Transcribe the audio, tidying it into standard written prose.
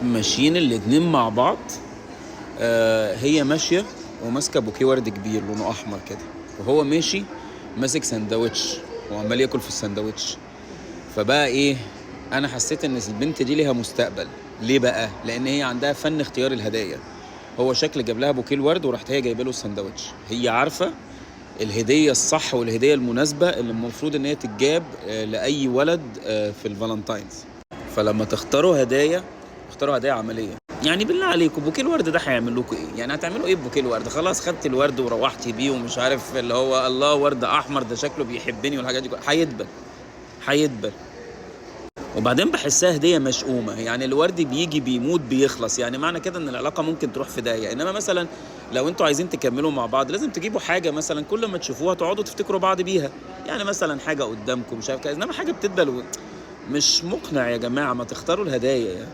ماشيين الاتنين مع بعض. هي ماشية وماسكة بوكيه ورد كبير لونه أحمر كده، وهو ماشي ماسك سندوتش وعمال ياكل في السندوتش. فبقى إيه، أنا حسيت إن البنت دي ليها مستقبل. ليه بقى؟ لأن هي عندها فن اختيار الهدايا. هو شكل جاب لها بوكيه الورد ورحت هي جايبه له السندوتش. هي عارفة الهدية الصح والهدية المناسبة اللي المفروض إن هي تتجاب لأي ولد في الفالنتاينز. فلما تختاروا هدايا، اختاروا هدايا عملية. يعني بالله عليكم بوكيه الورد ده هيعمل لكم ايه؟ يعني هتعملوا ايه ببوكيه الورد؟ خلاص خدت الورد وروحتي بيه ومش عارف اللي هو الله ورد احمر ده شكله بيحبني والحاجات دي هيدبل هيدبل. وبعدين بحسها هديه مشؤومه، يعني الورد بيجي بيموت بيخلص، يعني معنى كده ان العلاقه ممكن تروح في داهيه. انما مثلا لو انتوا عايزين تكملوا مع بعض لازم تجيبوا حاجه مثلا كل ما تشوفوها تقعدوا تفتكروا بعض بيها. يعني مثلا حاجه قدامكم مش عارف كذا، انما حاجه بتدبل مش مقنع يا جماعه. ما تختاروا الهدايا يعني.